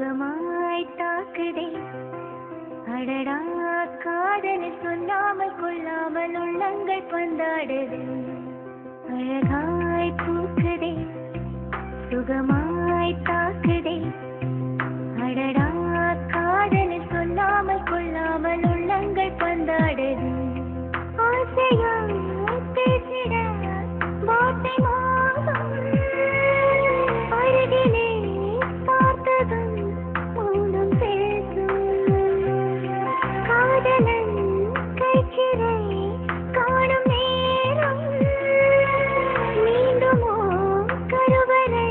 சுகமாய் தாக்குதே அடடா காதல் சொல்லாமல் கொள்ளாமல் உள்ளங்கள் பந்தாடுது அழகாய் பூக்குதே சுகமாய் தாக்குதே அடடா காதல் சொல்லாமல் கொள்ளாமல் உள்ளங்கள் பந்தாடுது ஆசையாய் பேசிட வார்த்தை மோதும் அருகிலே பார்த்ததும் மௌனம் பேசும் காதலன் கைச்சிறை காணும் நேரம் மீண்டுமோ கருவறை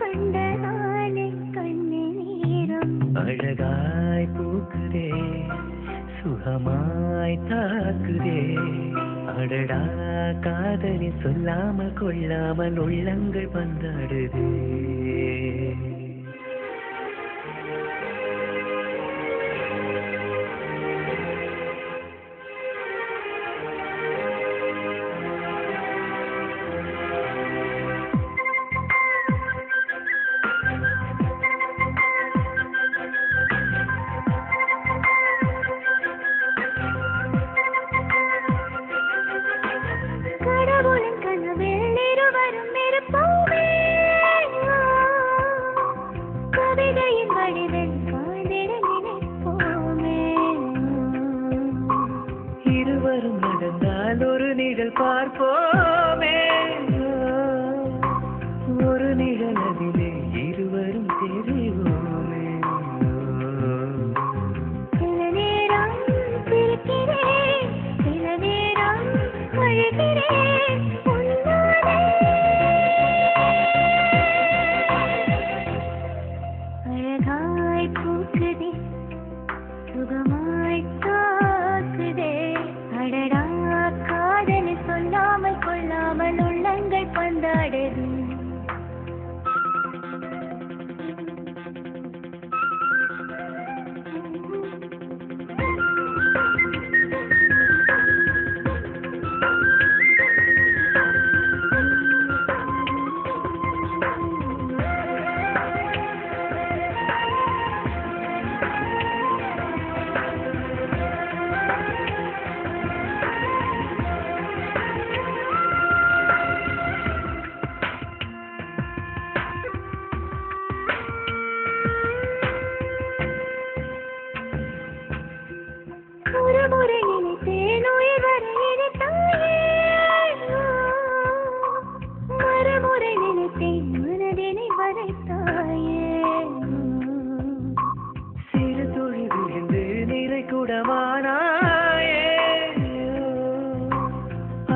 கண்டதாலே கண்ணீரம் அழகாய் பூக்குதே சுகமாய் தாக்குதே அடடா காதலி சொல்லாமல் கொள்ளாமல் உள்ளங்கள் பந்தாடுதே இருவரும் நடந்தால் ஒரு நிழல் பார்ப்போமே ஒரு நிழல் அதிலே இருவரும் தெரிவோமே சில நேரம் சிரிக்கிறேன் சில நேரம் அழுகிறேன் அழகாய் பூக்குதே சுகமாய் தாக்குதே அடடா காதல் சொல்லாமல் கொள்ளாமல் உள்ளங்கள் பந்தாடுது ஒரு முறை நினைத்தேன் உயிர் வர நினைத்தாயே மறுமுறை நினைத்தேன் மனதினை வரைத்தாயே சிறு துளி விழுந்து நிறை கூடமானாயே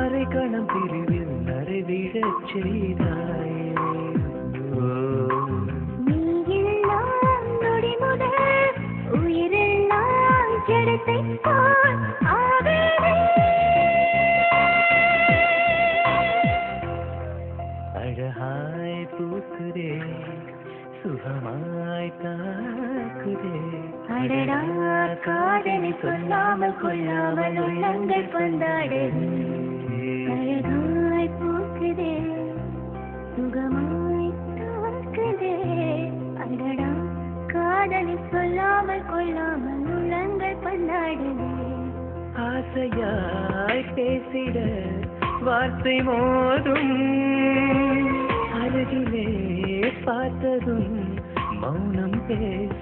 அரை கணம் பிரிவில் நரை விழச் செய்தாயே நீ எல்லாம் நொடி முதல் உயிரெல்லாம் ஜடத்தை போல் ஆவேனே அழகாய் பூக்குதே சுகமாய் தாக்குதே அடடா காதலை சொல்லாமல் கொள்ளாமல் உள்ளங்கள் பந்தாடுது அழகாய் பூக்குதே சுகமாய் தாக்குதே அடடா காதலை சொல்லாமல் கொள்ளாமல் உள்ளங்கள் பந்தாடுது ஆசையாய் பேசிட வார்த்தை மோதும் அருகிலே பார்த்ததும் மௌனம் பேசும்